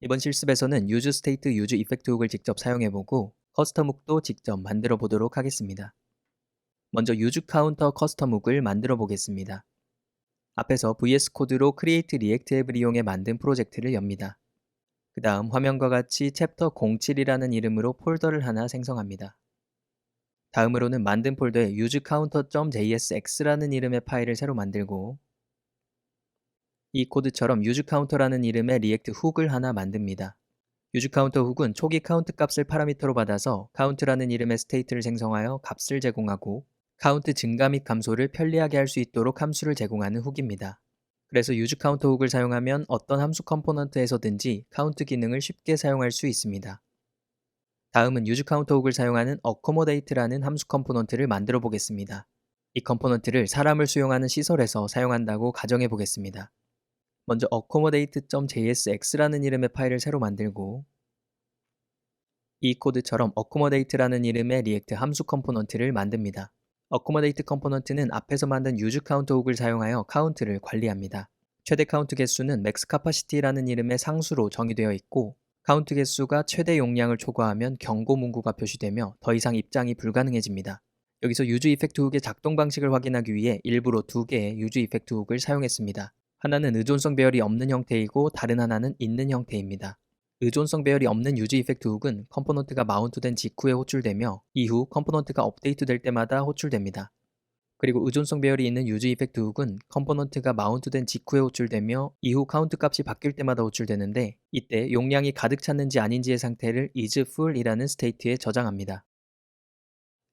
이번 실습에서는 use state, use effect 훅을 직접 사용해보고 커스텀 훅도 직접 만들어 보도록 하겠습니다. 먼저 use counter 커스텀 훅을 만들어 보겠습니다. 앞에서 VS 코드로 create react 앱을 이용해 만든 프로젝트를 엽니다. 그 다음 화면과 같이 챕터 07이라는 이름으로 폴더를 하나 생성합니다. 다음으로는 만든 폴더에 usecounter.jsx라는 이름의 파일을 새로 만들고 이 코드처럼 usecounter라는 이름의 리액트 훅을 하나 만듭니다. usecounter 훅은 초기 카운트 값을 파라미터로 받아서 count라는 이름의 스테이트를 생성하여 값을 제공하고 카운트 증가 및 감소를 편리하게 할 수 있도록 함수를 제공하는 훅입니다. 그래서 usecounter 훅을 사용하면 어떤 함수 컴포넌트에서든지 카운트 기능을 쉽게 사용할 수 있습니다. 다음은 usecounter 훅을 사용하는 accommodate라는 함수 컴포넌트를 만들어 보겠습니다. 이 컴포넌트를 사람을 수용하는 시설에서 사용한다고 가정해 보겠습니다. 먼저 accommodate.jsx라는 이름의 파일을 새로 만들고 이 코드처럼 accommodate라는 이름의 리액트 함수 컴포넌트를 만듭니다. accommodate 컴포넌트는 앞에서 만든 usecounter 훅을 사용하여 카운트를 관리합니다. 최대 카운트 개수는 max capacity라는 이름의 상수로 정의되어 있고 카운트 개수가 최대 용량을 초과하면 경고 문구가 표시되며 더 이상 입장이 불가능해집니다. 여기서 use effect 훅의 작동 방식을 확인하기 위해 일부러 두 개의 use effect 훅을 사용했습니다. 하나는 의존성 배열이 없는 형태이고 다른 하나는 있는 형태입니다. 의존성 배열이 없는 use effect 훅은 컴포넌트가 마운트된 직후에 호출되며 이후 컴포넌트가 업데이트될 때마다 호출됩니다. 그리고 의존성 배열이 있는 use effect 훅은 컴포넌트가 마운트된 직후에 호출되며 이후 카운트 값이 바뀔 때마다 호출되는데 이때 용량이 가득 찼는지 아닌지의 상태를 is full이라는 스테이트에 저장합니다.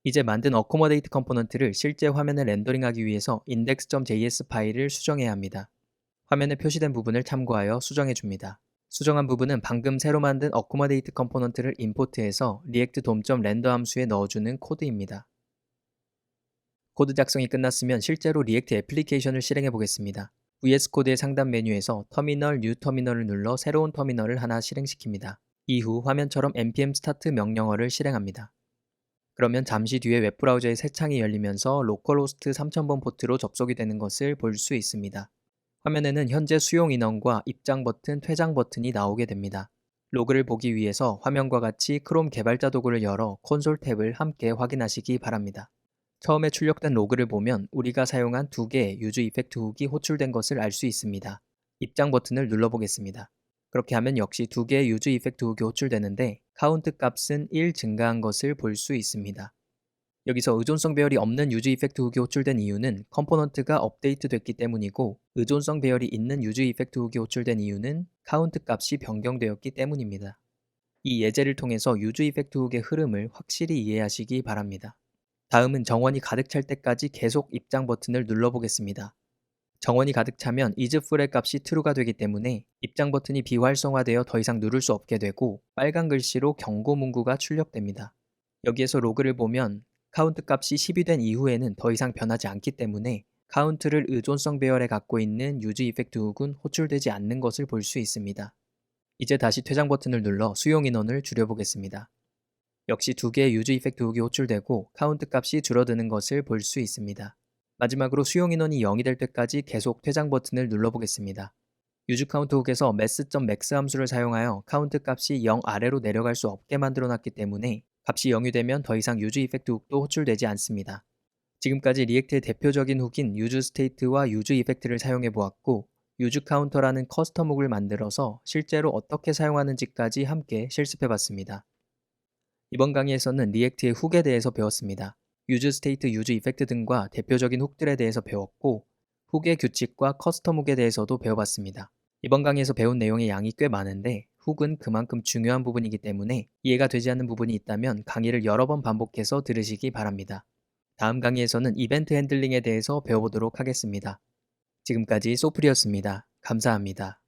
이제 만든 accommodate 컴포넌트를 실제 화면에 렌더링하기 위해서 index.js 파일을 수정해야 합니다. 화면에 표시된 부분을 참고하여 수정해 줍니다. 수정한 부분은 방금 새로 만든 accommodate 컴포넌트를 임포트해서 react dom.render 함수에 넣어주는 코드입니다. 코드 작성이 끝났으면 실제로 리액트 애플리케이션을 실행해 보겠습니다. VS 코드의 상단 메뉴에서 터미널, 뉴 터미널을 눌러 새로운 터미널을 하나 실행시킵니다. 이후 화면처럼 npm start 명령어를 실행합니다. 그러면 잠시 뒤에 웹브라우저의 새 창이 열리면서 로컬호스트 3000번 포트로 접속이 되는 것을 볼 수 있습니다. 화면에는 현재 수용 인원과 입장 버튼, 퇴장 버튼이 나오게 됩니다. 로그를 보기 위해서 화면과 같이 크롬 개발자 도구를 열어 콘솔 탭을 함께 확인하시기 바랍니다. 처음에 출력된 로그를 보면 우리가 사용한 두 개의 use effect 훅이 호출된 것을 알 수 있습니다. 입장 버튼을 눌러보겠습니다. 그렇게 하면 역시 두 개의 use effect 훅이 호출되는데 카운트 값은 1 증가한 것을 볼 수 있습니다. 여기서 의존성 배열이 없는 use effect 훅이 호출된 이유는 컴포넌트가 업데이트 됐기 때문이고 의존성 배열이 있는 use effect 훅이 호출된 이유는 카운트 값이 변경되었기 때문입니다. 이 예제를 통해서 use effect 훅의 흐름을 확실히 이해하시기 바랍니다. 다음은 정원이 가득 찰 때까지 계속 입장 버튼을 눌러보겠습니다. 정원이 가득 차면 is full의 값이 true가 되기 때문에 입장 버튼이 비활성화되어 더 이상 누를 수 없게 되고 빨간 글씨로 경고 문구가 출력됩니다. 여기에서 로그를 보면 카운트 값이 10이 된 이후에는 더 이상 변하지 않기 때문에 카운트를 의존성 배열에 갖고 있는 use effect 훅은 호출되지 않는 것을 볼 수 있습니다. 이제 다시 퇴장 버튼을 눌러 수용 인원을 줄여보겠습니다. 역시 두 개의 use effect 훅이 호출되고 카운트 값이 줄어드는 것을 볼 수 있습니다. 마지막으로 수용 인원이 0이 될 때까지 계속 퇴장 버튼을 눌러보겠습니다. useCount 훅에서 mass.max 함수를 사용하여 카운트 값이 0 아래로 내려갈 수 없게 만들어 놨기 때문에 값이 0이 되면 더 이상 use effect 훅도 호출되지 않습니다. 지금까지 리액트의 대표적인 훅인 useState와 useEffect를 사용해 보았고 useCounter라는 커스텀 훅을 만들어서 실제로 어떻게 사용하는지까지 함께 실습해 봤습니다. 이번 강의에서는 리액트의 훅에 대해서 배웠습니다. useState, useEffect 등과 대표적인 훅들에 대해서 배웠고 훅의 규칙과 커스텀 훅에 대해서도 배워봤습니다. 이번 강의에서 배운 내용의 양이 꽤 많은데 훅은 그만큼 중요한 부분이기 때문에 이해가 되지 않는 부분이 있다면 강의를 여러 번 반복해서 들으시기 바랍니다. 다음 강의에서는 이벤트 핸들링에 대해서 배워보도록 하겠습니다. 지금까지 소프리였습니다. 감사합니다.